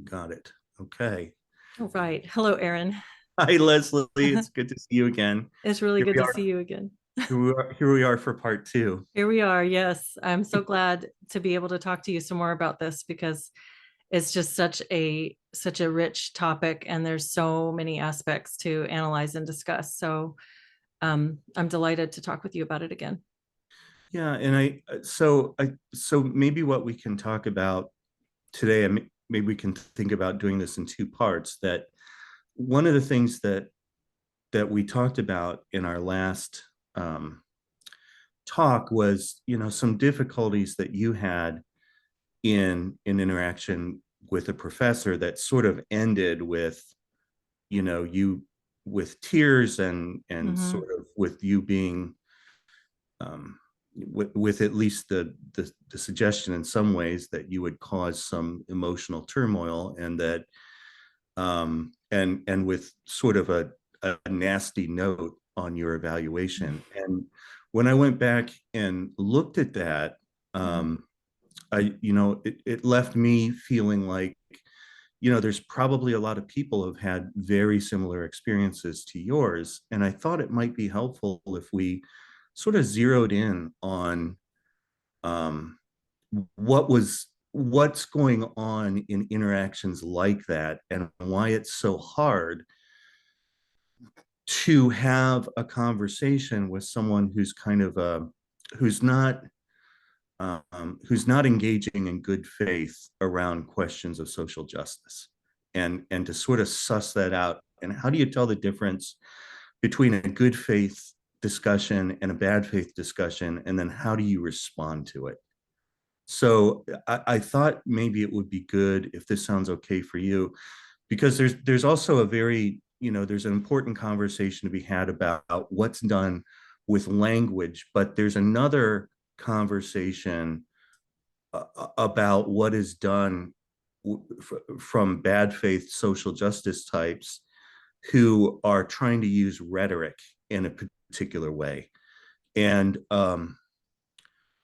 Got it. Okay. All right. Hello, Aaron. Hi, Leslie. It's good to see you again. It's really Here good we to see are. you again. Here we are for part two. Here we are. Yes, I'm so glad to be able to talk to you some more about this because it's just such a rich topic and there's so many aspects to analyze and discuss. So I'm delighted to talk with you about it again. Yeah, and so maybe what we can talk about today, and maybe we can think about doing this in two parts. That one of the things that we talked about in our last talk was, some difficulties that you had in an interaction with a professor that sort of ended with, you with tears and Hmm. sort of with you being with at least the suggestion in some ways that you would cause some emotional turmoil, and that and with sort of a nasty note on your evaluation. And when I went back and looked at that, Hmm. it left me feeling like, there's probably a lot of people who've had very similar experiences to yours. And I thought it might be helpful if we sort of zeroed in on um, what's going on in interactions like that, and why it's so hard to have a conversation with someone who's kind of who's not who's not engaging in good faith around questions of social justice, and to sort of suss that out. And how do you tell the difference between a good faith discussion and a bad faith discussion, and then how do you respond to it? So I thought maybe it would be good, if this sounds okay for you, because there's also a very, there's an important conversation to be had about what's done with language, but there's another conversation about what is done from bad faith social justice types who are trying to use rhetoric in a particular way. And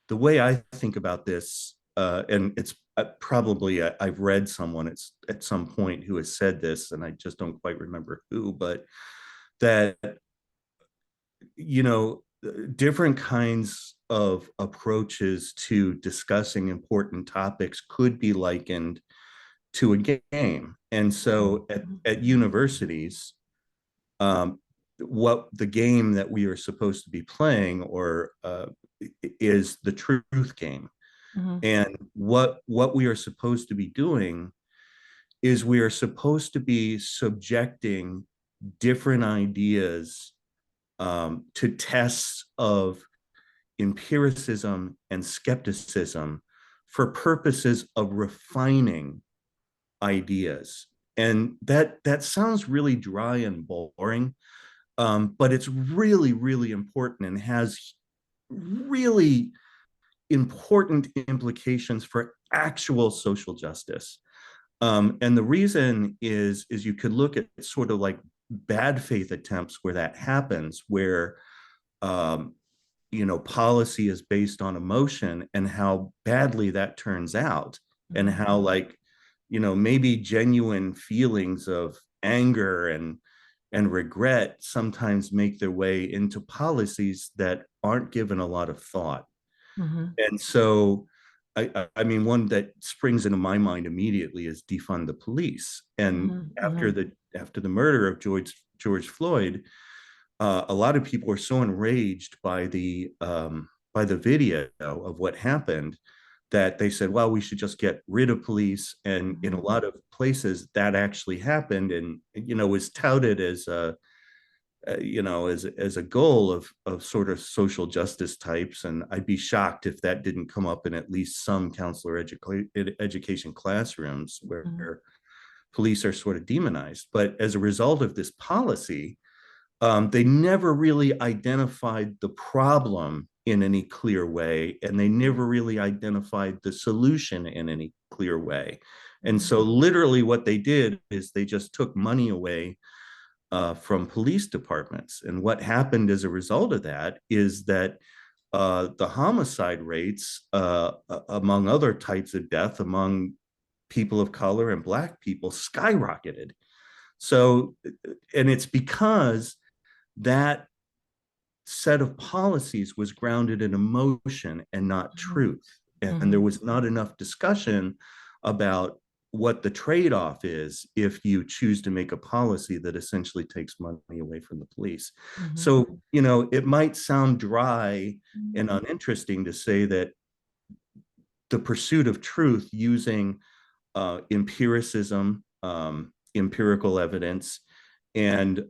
the way I think about this, and it's probably I've read someone it's at some point who has said this, and I just don't quite remember who, but that, you know different kinds of approaches to discussing important topics could be likened to a game. And so at universities, um, what the game that we are supposed to be playing, or is the truth game. Hmm. And what we are supposed to be doing is we are supposed to be subjecting different ideas to tests of empiricism and skepticism for purposes of refining ideas. And that sounds really dry and boring, but it's really, really important and has really important implications for actual social justice. And the reason is you could look at sort of like bad faith attempts where that happens, where um, policy is based on emotion, and how badly that turns out, and Hmm. how, like, maybe genuine feelings of anger and regret sometimes make their way into policies that aren't given a lot of thought. Hmm. And so, I mean, one that springs into my mind immediately is defund the police. And Hmm. after Hmm. the murder of George Floyd, a lot of people were so enraged by the video of what happened, that they said, well, we should just get rid of police. And in a lot of places that actually happened, and was touted as a as a goal of sort of social justice types. And I'd be shocked if that didn't come up in at least some counselor education classrooms, Hmm. where police are sort of demonized. But as a result of this policy, they never really identified the problem in any clear way, and they never really identified the solution in any clear way. And Hmm. so, literally, what they did is they just took money away from police departments. And what happened as a result of that is that the homicide rates, among other types of death, among people of color and Black people skyrocketed. So, and it's because that set of policies was grounded in emotion and not truth. And there was not enough discussion about what the trade-off is if you choose to make a policy that essentially takes money away from the police. So, it might sound dry and uninteresting to say that the pursuit of truth using empiricism, empirical evidence, and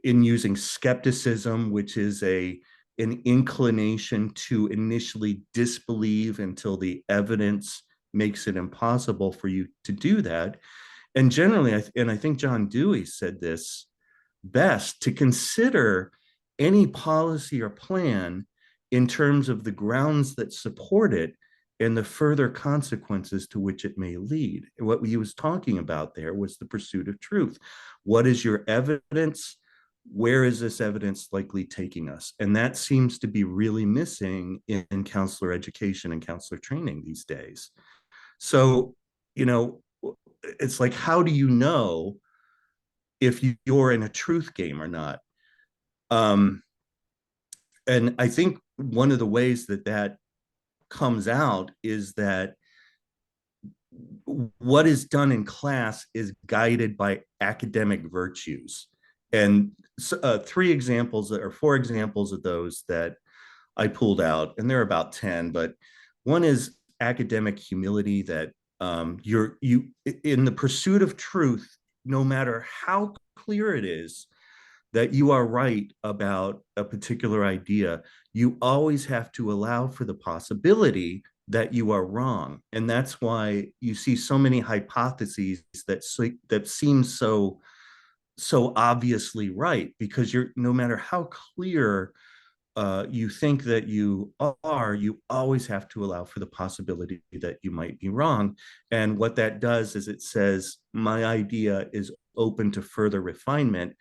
in using skepticism, which is an inclination to initially disbelieve until the evidence makes it impossible for you to do that. And generally, and I think John Dewey said this best, to consider any policy or plan in terms of the grounds that support it and the further consequences to which it may lead. What he was talking about there was the pursuit of truth. What is your evidence? Where is this evidence likely taking us? And that seems to be really missing in counselor education and counselor training these days. So, it's like, how do you know if you're in a truth game or not? And I think one of the ways that comes out is that what is done in class is guided by academic virtues. And four examples of those that I pulled out, and there are about 10, but one is academic humility, that you in the pursuit of truth, no matter how clear it is that you are right about a particular idea, you always have to allow for the possibility that you are wrong. And that's why you see so many hypotheses that seem so obviously right, because no matter how clear you think that you are, you always have to allow for the possibility that you might be wrong. And what that does is it says, my idea is open to further refinement.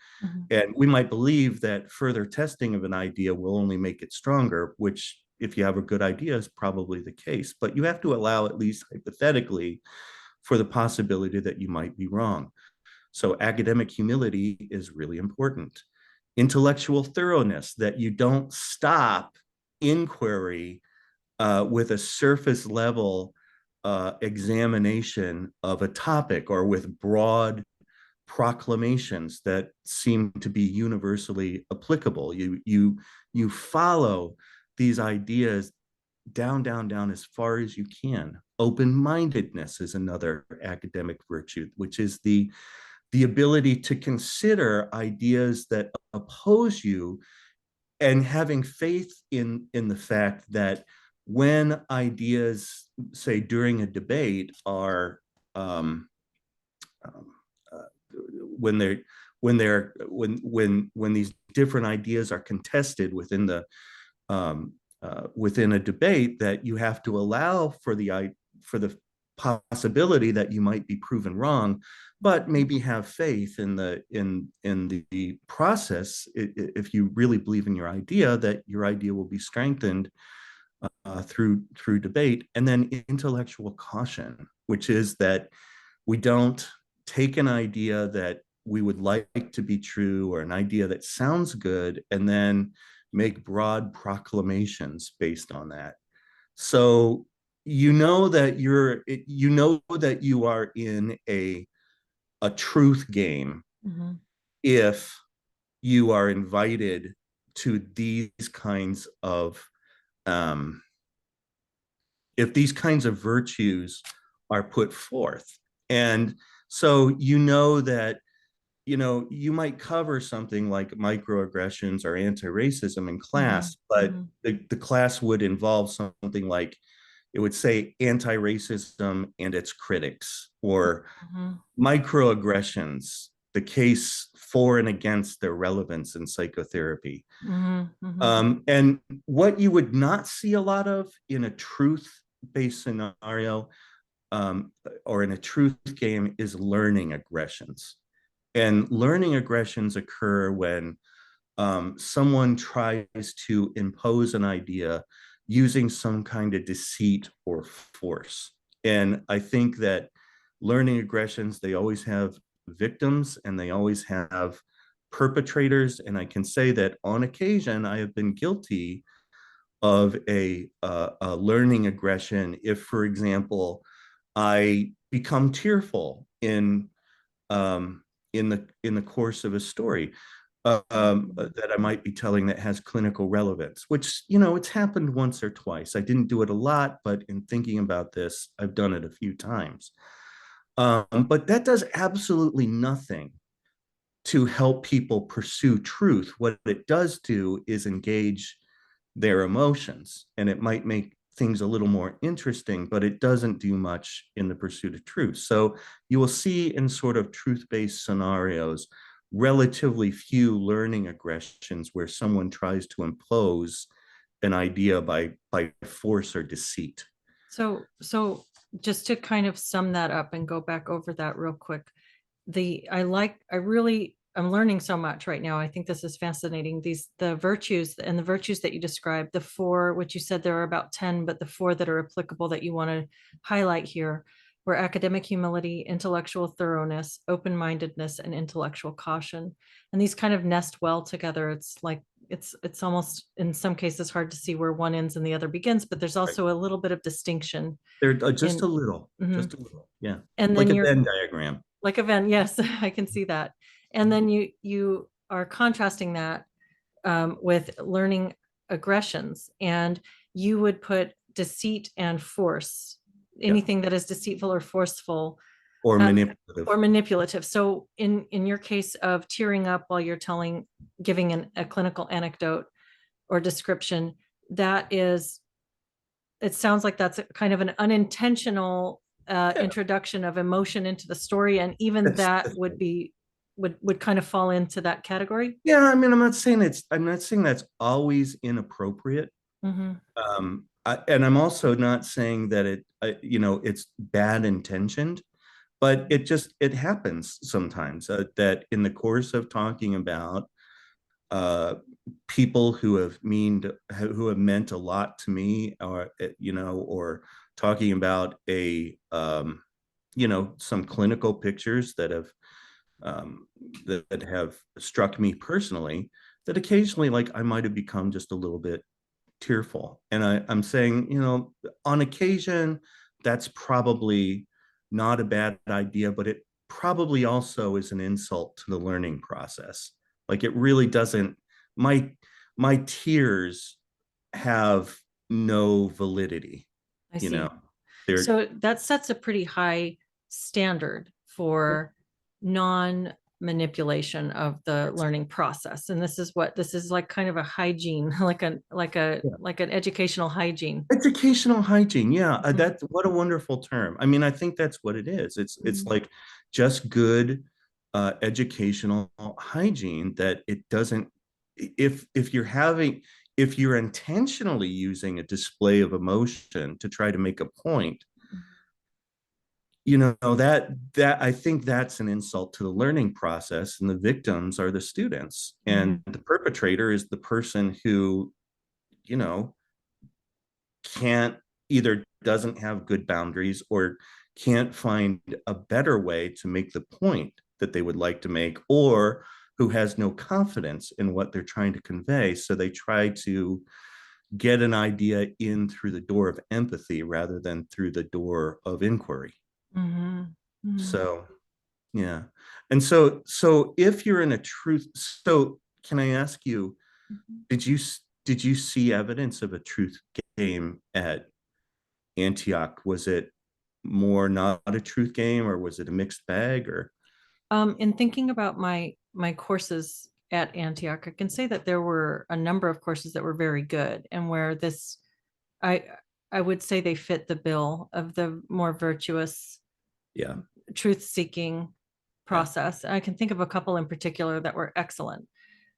And we might believe that further testing of an idea will only make it stronger, which, if you have a good idea, is probably the case. But you have to allow, at least hypothetically, for the possibility that you might be wrong. So academic humility is really important. Intellectual thoroughness, that you don't stop inquiry with a surface level examination of a topic, or with broad proclamations that seem to be universally applicable. You follow these ideas down as far as you can. Open-mindedness is another academic virtue, which is the ability to consider ideas that oppose you, and having faith in the fact that when ideas, say during a debate, are when these different ideas are contested within a debate, that you have to allow for the possibility that you might be proven wrong, but maybe have faith in the process, if you really believe in your idea, that your idea will be strengthened through debate. And then intellectual caution, which is that we don't take an idea that we would like to be true, or an idea that sounds good, and then make broad proclamations based on that. So that you are in a truth game if you are invited to these kinds of if these kinds of virtues are put forth. And so that you might cover something like microaggressions or anti-racism in class, but the class would involve something like, it would say anti-racism and its critics, or microaggressions, the case for and against their relevance in psychotherapy. And what you would not see a lot of in a truth-based scenario, or in a truth game, is learning aggressions. And learning aggressions occur when someone tries to impose an idea using some kind of deceit or force. And I think that learning aggressions, they always have victims and they always have perpetrators. And I can say that on occasion, I have been guilty of a learning aggression. If, for example, I become tearful um, in the course of a story that I might be telling that has clinical relevance, which, it's happened once or twice. I didn't do it a lot, but in thinking about this, I've done it a few times. But that does absolutely nothing to help people pursue truth. What it does do is engage their emotions, and it might make things a little more interesting, but it doesn't do much in the pursuit of truth. So you will see in sort of truth-based scenarios relatively few learning aggressions where someone tries to impose an idea by force or deceit. So just to kind of sum that up and go back over that real quick, I'm learning so much right now. I think this is fascinating. The virtues that you described, the four, which you said there are about 10, but the four that are applicable that you want to highlight here were academic humility, intellectual thoroughness, open-mindedness, and intellectual caution. And these kind of nest well together. It's like, it's almost in some cases hard to see where one ends and the other begins, but there's Right. also a little bit of distinction They're in, just a little, yeah, and like then a you're Venn diagram. like a Venn. Yes, I can see that. And then you are contrasting that with learning aggressions, and you would put deceit and force, Yeah, anything that is deceitful or forceful or uh, manipulative. or manipulative. So in your case of tearing up while you're giving a clinical anecdote or description, that is, it sounds like that's kind of an unintentional Yeah, introduction of emotion into the story, and even that that's would right. be would kind of fall into that category. Yeah, I mean, I'm not saying that's always inappropriate. Mm-hmm. And I'm also not saying that it's bad intentioned, but it happens sometimes that in the course of talking about uh, people who have meant a lot to me, or talking about some clinical pictures um, that have struck me personally, that occasionally, like, I might have become just a little bit tearful. And I'm saying, on occasion, that's probably not a bad idea, but it probably also is an insult to the learning process. Like, it really doesn't, my my tears have no validity, I you know. see. They're So that sets a pretty high standard for non-manipulation of the learning process. And this is like kind of a hygiene, like an educational hygiene. educational hygiene. Yeah, Mhm. that's what a wonderful term. I mean, I think that's what it is. It's Mhm. like just good educational hygiene, that it doesn't, if you're intentionally using a display of emotion to try to make a point, that I think that's an insult to the learning process, and the victims are the students, and Mhm. the perpetrator is the person who, you know can't, either doesn't have good boundaries or can't find a better way to make the point that they would like to make, or who has no confidence in what they're trying to convey. So they try to get an idea in through the door of empathy rather than through the door of inquiry. Mhm. Mhm. So, yeah. And so if you're in a truth, so can I ask you, Mhm. did you did you see evidence of a truth game at Antioch? Was it more not a truth game, or was it a mixed bag, or? In thinking about my courses at Antioch, I can say that there were a number of courses that were very good, and where I I would say they fit the bill of the more virtuous, Yeah, truth-seeking yeah, process. I can think of a couple in particular that were excellent.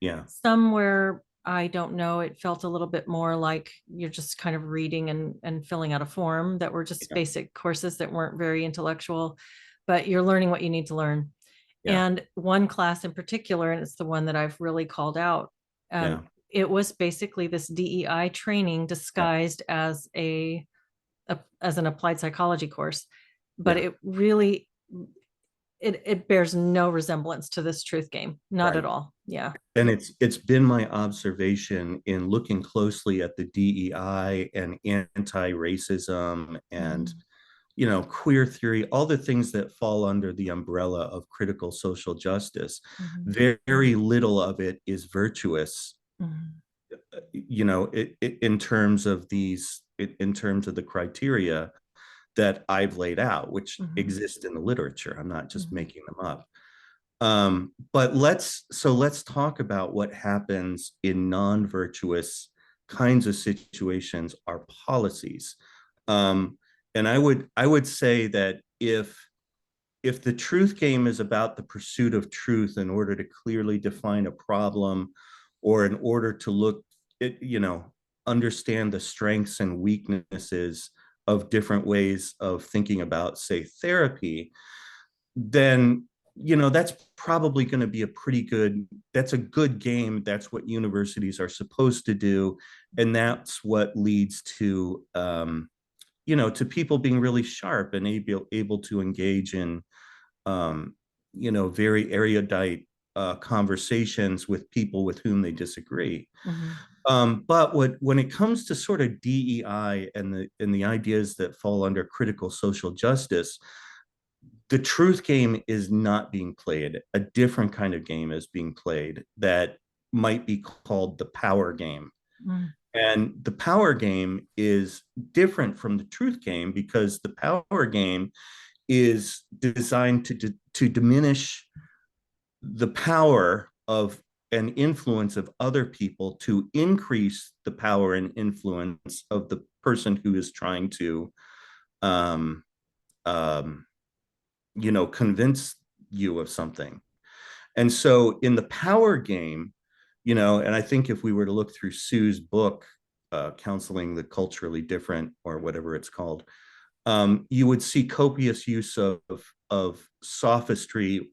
yeah, Some where I don't know, it felt a little bit more like you're just kind of reading and filling out a form, that were just yeah, basic courses that weren't very intellectual, but you're learning what you need to learn. yeah, And one class in particular, and it's the one that I've really called out, yeah, it was basically this DEI training Yeah. disguised as as an applied psychology course, but Yeah. it really it bears no resemblance to this truth game, not at Right. all. Yeah. And it's been my observation in looking closely at the DEI and anti-racism and Mhm. queer theory, all the things that fall under the umbrella of critical social justice. Mhm. Very little of it is virtuous, Mhm. in terms of in terms of the criteria that I've laid out, which Mhm. exist in the literature. I'm not just Mhm. making them up. But let's talk about what happens in non-virtuous kinds of situations, our policies. Um, and I would say that if the truth game is about the pursuit of truth in order to clearly define a problem, or in order to understand the strengths and weaknesses of different ways of thinking about, say, therapy, then that's probably going to be that's a good game. That's what universities are supposed to do, and that's what leads to people being really sharp and able to engage in um, very erudite conversations with people with whom they disagree. Mhm. But when it comes to sort of DEI and the ideas that fall under critical social justice, the truth game is not being played. A different kind of game is being played that might be called the power game. Mhm. And the power game is different from the truth game because the power game is designed to diminish the power of and influence of other people, to increase the power and influence of the person who is trying to um, um, convince you of something. And so in the power game, and I think if we were to look through Sue's book, Counseling the Culturally Different, or whatever it's called, you would see copious use of sophistry,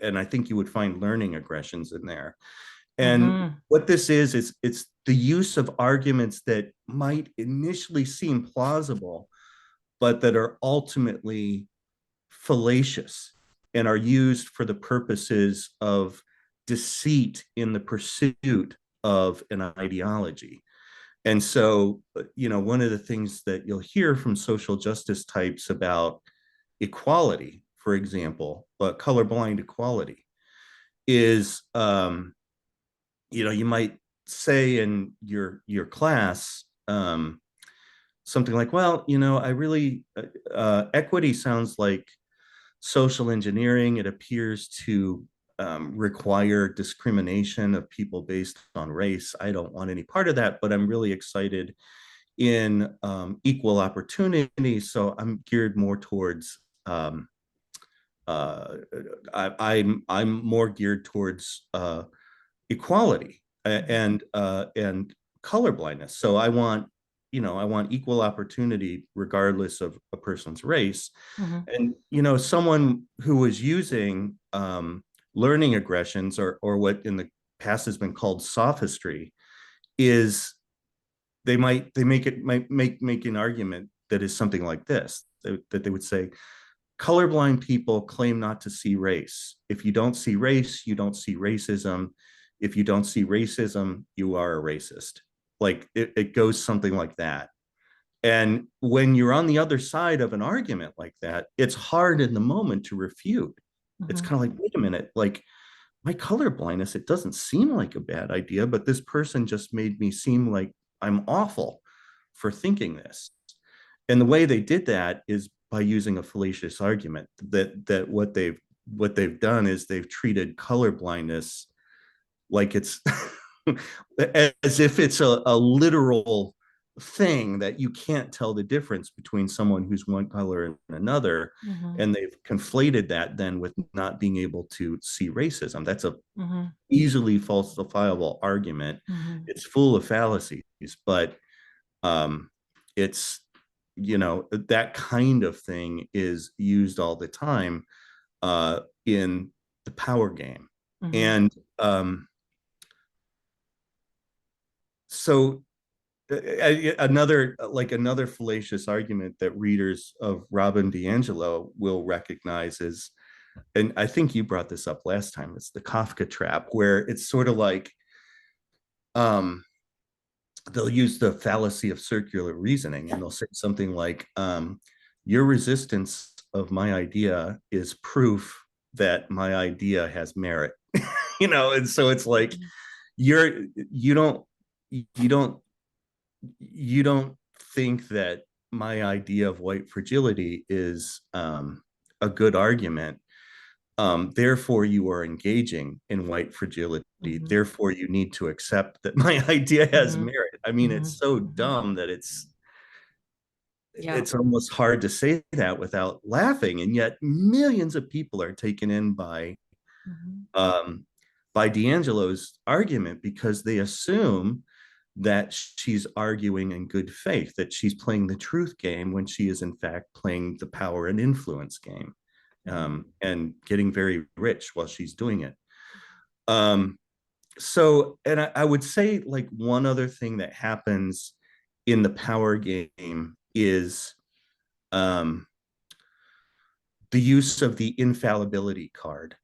and I think you would find learning aggressions in there. And Mhm. what this is it's the use of arguments that might initially seem plausible, but that are ultimately fallacious and are used for the purposes of deceit in the pursuit of an ideology. And so, one of the things that you'll hear from social justice types about equality, for example, but colorblind equality, is, you might say in your class, something like, well, I really, equity sounds like social engineering. It appears to require discrimination of people based on race. I don't want any part of that, but I'm really excited in equal opportunity. So I'm geared more towards uh, I'm more geared towards equality and colorblindness. So I want equal opportunity regardless of a person's race. Mhm. And someone who was using learning aggressions, or what in the past has been called sophistry, is they make an argument that is something like this, that they would say, colorblind people claim not to see race. If you don't see race, you don't see racism. If you don't see racism, you are a racist. Like it goes something like that. And when you're on the other side of an argument like that, it's hard in the moment to refute. It's Mhm. kind of like, wait a minute, like my color blindness, it doesn't seem like a bad idea, but this person just made me seem like I'm awful for thinking this. And the way they did that is by using a fallacious argument, that what they've done is they've treated color blindness like it's as if it's a literal thing, that you can't tell the difference between someone who's one color and another. Mhm. And they've conflated that then with not being able to see racism. That's a Mhm. easily falsifiable argument. Mhm. It's full of fallacies, but it's that kind of thing is used all the time in the power game. Mhm. And so another fallacious argument that readers of Robin DiAngelo will recognize is, and I think you brought this up last time, it's the Kafka trap, where it's sort of like they'll use the fallacy of circular reasoning, and they'll say something like, your resistance of my idea is proof that my idea has merit. And so it's like you're you don't you don't you don't think that my idea of white fragility is a good argument. Therefore, you are engaging in white fragility. Mhm. Therefore, you need to accept that my idea has Mhm. merit. I mean, Mhm. it's so Mhm. dumb that Yeah. it's almost hard to say that without laughing. And yet, millions of people are taken in Mhm. um, by DiAngelo's argument because they assume that she's arguing in good faith, that she's playing the truth game when she is in fact playing the power and influence game, and getting very rich while she's doing it. Um, and I would say like one other thing that happens in the power game is um, the use of the infallibility card.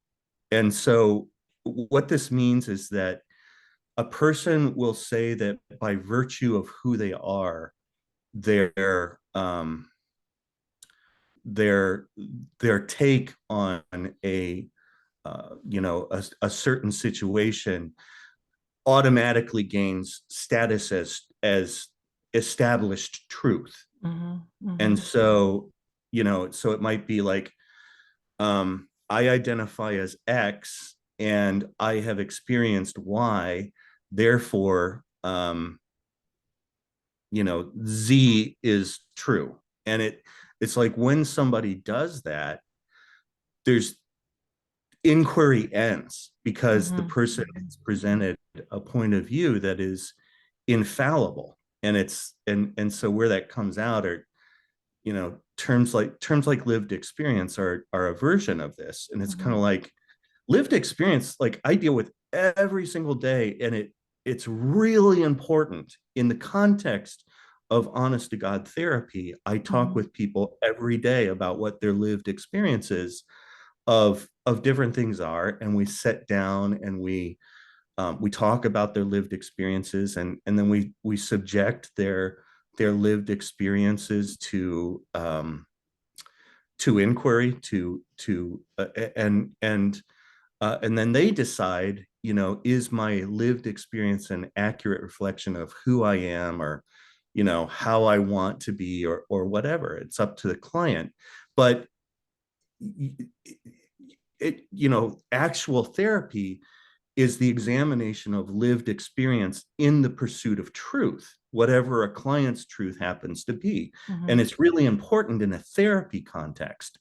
And so what this means is that a person will say that by virtue of who they are, their their their take on a certain situation automatically gains status as established truth. Mhm. And Mhm. so, so it might be like, I identify as X and I have experienced Y, therefore, Z is true. And it's like when somebody does that, there's inquiry ends because the Mhm. person has presented a point of view that is infallible. And so where that comes out are, terms like lived experience are a version of this. And it's kind Mhm. of like lived experience, like I deal with every single day, and it's really important in the context of honest to God therapy. I talk Mhm. with people every day about what their lived experiences of different things are, and we sit down and we talk about their lived experiences, and then we subject their lived experiences to inquiry, to and then they decide, is my lived experience an accurate reflection of who I am, or how I want to be, or whatever. It's up to the client. But actual therapy is the examination of lived experience in the pursuit of truth, whatever a client's truth happens to be. And Mhm. it's really important in a therapy context.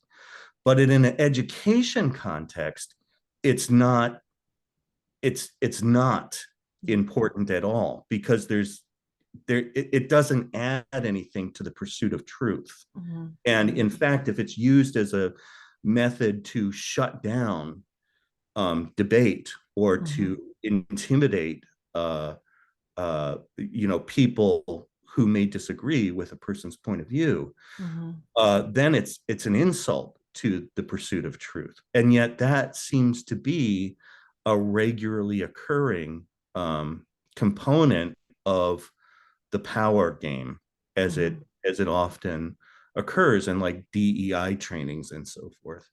But in an education context, it's not it's not important at all, because it doesn't add anything to the pursuit of truth. Mhm. And Mhm. in fact, if it's used as a method to shut down debate or Mhm. to intimidate people who may disagree with a person's point of view, Mhm. then it's an insult to the pursuit of truth. And yet that seems to be a regularly occurring component of the power game, as it Mhm. as it often occurs in like DEI trainings and so forth.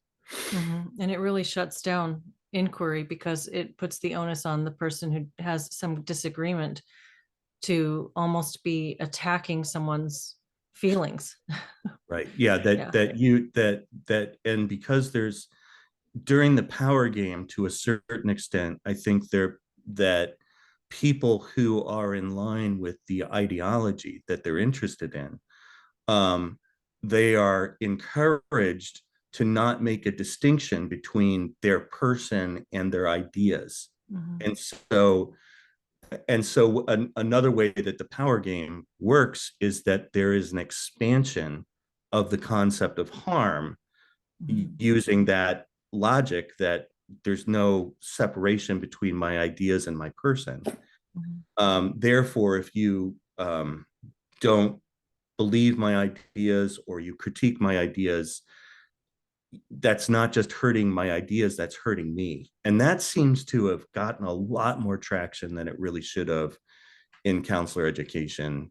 Mhm. And it really shuts down inquiry because it puts the onus on the person who has some disagreement to almost be attacking someone's feelings. Right. Yeah, that Yeah. that you that and because there's during the power game, to a certain extent, I think that people who are in line with the ideology that they're interested in, they are encouraged to not make a distinction between their person and their ideas. Mhm. And so another way that the power game works is that there is an expansion of the concept of harm, Mhm. using that logic that there's no separation between my ideas and my person. Mhm. Therefore, if you don't believe my ideas or you critique my ideas, that's not just hurting my ideas, that's hurting me. And that seems to have gotten a lot more traction than it really should have in counselor education,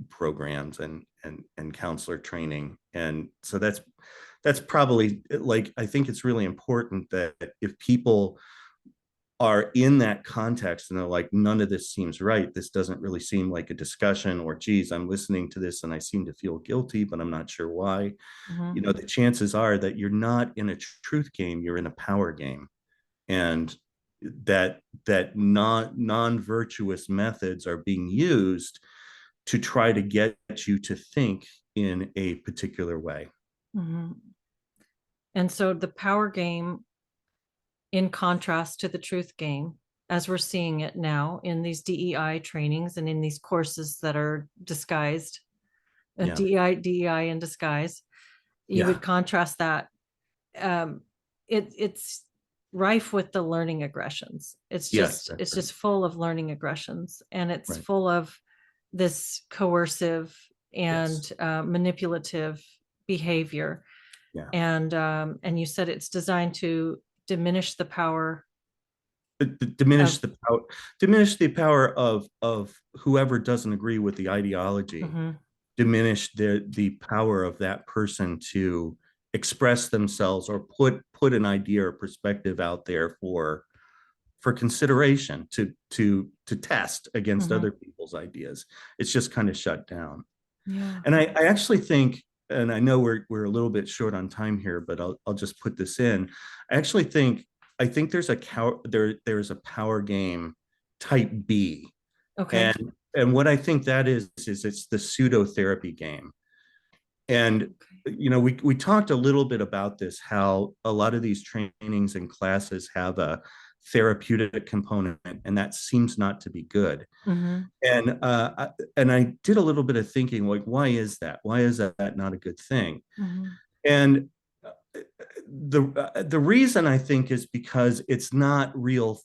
programs and counselor training. And so that's probably, like, I think it's really important that if people are in that context and they're like, none of this seems right, this doesn't really seem like a discussion, or geez, I'm listening to this and I seem to feel guilty, but I'm not sure why, Mhm. the chances are that you're not in a truth game, you're in a power game. And that non-virtuous methods are being used to try to get you to think in a particular way. Mhm. And so the power game, in contrast to the truth game, as we're seeing it now in these DEI trainings and in these courses that are disguised, Yeah. DEI in disguise, you Yeah. would contrast that. Um, it's rife with the learning aggressions. Yes, that's It's right. just full of learning aggressions, and it's Right. full of this coercive Yes. and manipulative behavior. Yeah. And you said it's designed to diminish the power Diminish of. the power, diminish the power of whoever doesn't agree with the ideology, Mhm, diminish the power of that person to express themselves or put an idea or perspective out there for consideration, to test against mhm. other people's ideas. It's just kind of shut down. Yeah. And I actually think, and I know we're a little bit short on time here, but I'll just put this in. I actually think there's a power game type B. Okay. And what I think that is it's the pseudotherapy game. And we talked a little bit about this, how a lot of these trainings and classes have a therapeutic component, and that seems not to be good. Mhm, And I did a little bit of thinking, like, why is that? Why is that not a good thing? mhm, And the reason, I think, is because it's not real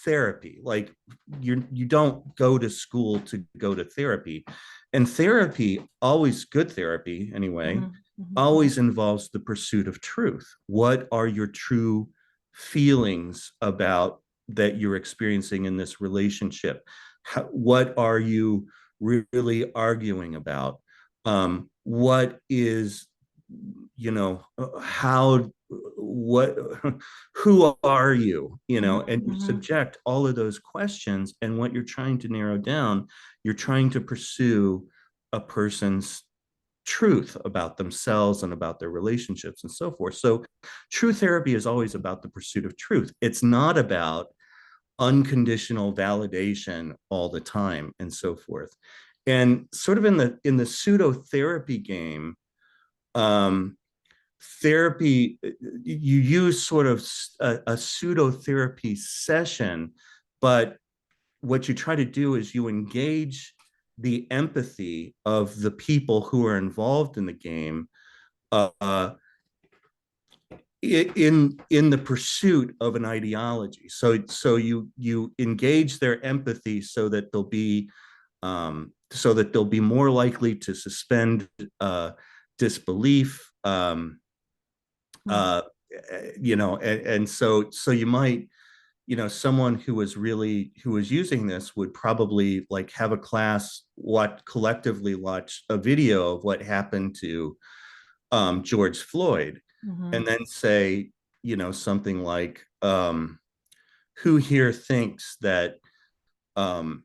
therapy. Like, you don't go to school to go to therapy, and therapy, always good therapy anyway, mhm, mhm, always involves the pursuit of truth. What are your true feelings about that you're experiencing in this relationship? What are you really arguing about? What is, how, what, who are you? mhm, And you mhm, subject all of those questions, and what you're trying to narrow down, you're trying to pursue a person's truth about themselves and about their relationships and so forth. So true therapy is always about the pursuit of truth. It's not about unconditional validation all the time and so forth. And sort of in the pseudotherapy game, um, therapy, you use sort of a pseudotherapy session, but what you try to do is you engage the empathy of the people who are involved in the game, uh, in the pursuit of an ideology. So you engage their empathy so that they'll be more likely to suspend disbelief. mhm, Uh, and so you might, someone who was using this would probably, like, have a class, collectively watch a video of what happened to George Floyd, mhm, and then say, something like, who here thinks that um,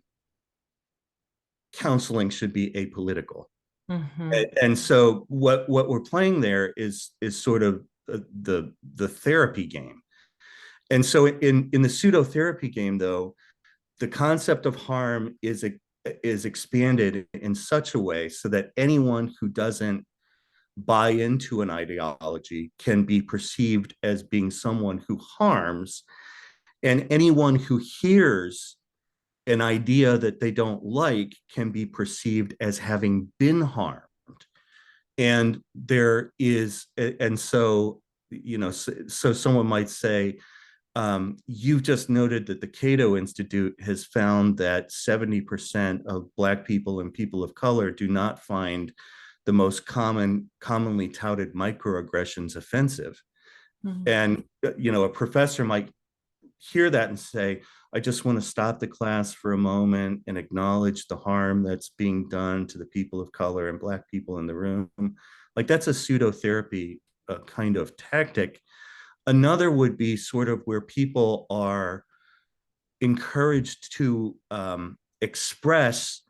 counseling should be apolitical? mhm, And so what we're playing there is sort of the therapy game. And so in the pseudotherapy game, though, the concept of harm is expanded in such a way so that anyone who doesn't buy into an ideology can be perceived as being someone who harms, and anyone who hears an idea that they don't like can be perceived as having been harmed. And there is, and so, so someone might say, You've just noted that the Cato Institute has found that 70% of Black people and people of color do not find the most commonly touted microaggressions offensive. Mhm. And, a professor might hear that and say, I just want to stop the class for a moment and acknowledge the harm that's being done to the people of color and Black people in the room. Like, that's a pseudotherapy kind of tactic. Another would be sort of where people are encouraged to express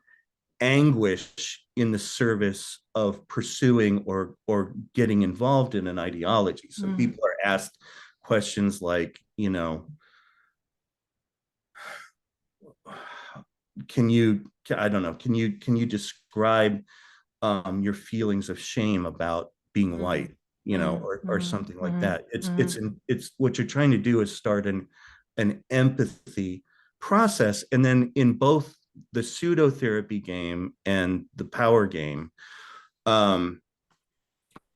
anguish in the service of pursuing or getting involved in an ideology. So people are asked questions like, can you, I don't know, can you describe your feelings of shame about being white, or something like that. It's what you're trying to do is start an empathy process. And then in both the pseudotherapy game and the power game,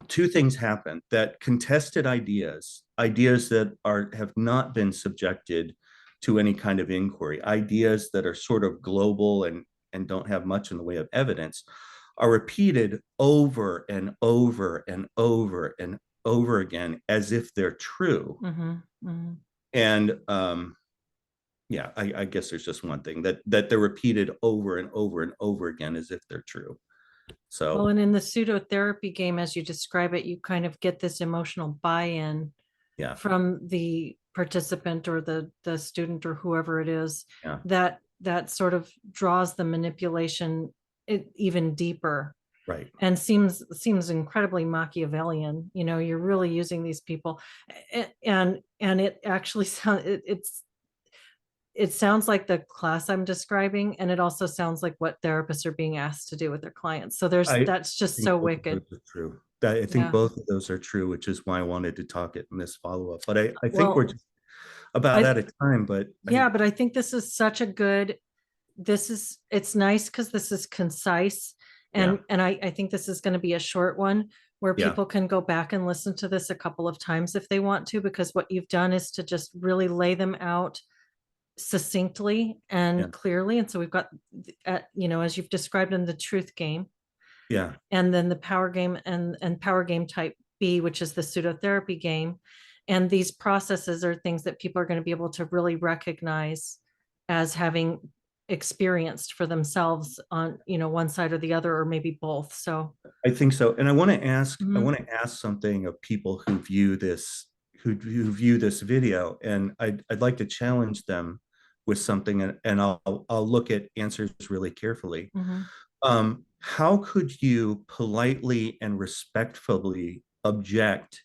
two things happen: that contested ideas that have not been subjected to any kind of inquiry, ideas that are sort of global and don't have much in the way of evidence, are repeated over and over and over and over again as if they're true. And yeah, I guess there's just one thing, that they're repeated over and over and over again as if they're true. So, well, and in the pseudotherapy game, as you describe it, you kind of get this emotional buy-in yeah, from the participant or the student or whoever it is, yeah, that sort of draws the manipulation even deeper, right. and seems incredibly Machiavellian. You're really using these people, and it actually it sounds like the class I'm describing, and it also sounds like what therapists are being asked to do with their clients. So I that's just think so both of wicked. those are true. I think Yeah. both of those are true, which is why I wanted to talk it in this follow-up. But I think we're Well, just about I out of time. But yeah, but I think this is such a good, it's nice because this is concise, yeah, and I think this is going to be a short one where yeah, people can go back and listen to this a couple of times if they want to, because what you've done is to just really lay them out succinctly yeah, and clearly. And so we've got, as you've described, in the truth game, yeah. and then the power game, and power game type B, which is the pseudotherapy game. And these processes are things that people are going to be able to really recognize as having experienced for themselves on, one side or the other, or maybe both. So I think so. And I want to Mhm. ask something of people who view this, who view this video, and I'd like to challenge them with something, and I'll look at answers really carefully. Mhm. How could you politely and respectfully object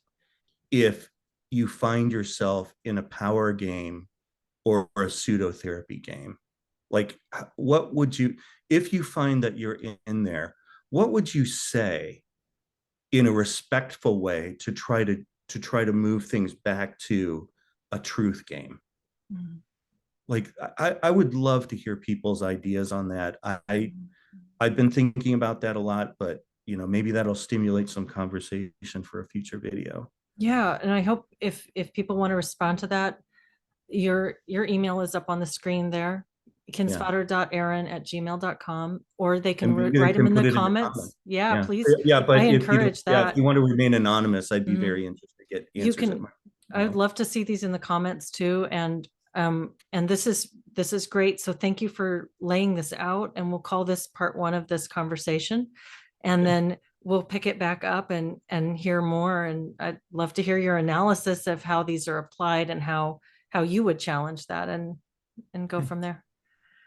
if you find yourself in a power game or a pseudotherapy game? Like, what would you, if you find that you're in there, what would you say in a respectful way to try to move things back to a truth game? Mhm. Like, I would love to hear people's ideas on that. Mhm. I've been thinking about that a lot, but maybe that'll stimulate some conversation for a future video. Yeah, and I hope if people want to respond to that, your email is up on the screen there, Yeah. kindsvatter.aaron@gmail.com, or they can And they write them can in the put it in the comments. comments. Yeah, Yeah. please. Yeah. I But if you don't, encourage yeah, if that. you want to remain anonymous, I'd be Mhm. very interested to get You answers at can, my I'd email. love to see these in the comments too. And this is great. So thank you for laying this out, and we'll call this part one of this conversation. And Okay. then we'll pick it back up and hear more. And I'd love to hear your analysis of how these are applied, and how you would challenge that, and go Okay. from there.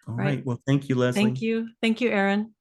All Right. right. Well, thank you, Leslie. Thank you. Thank you, Aaron.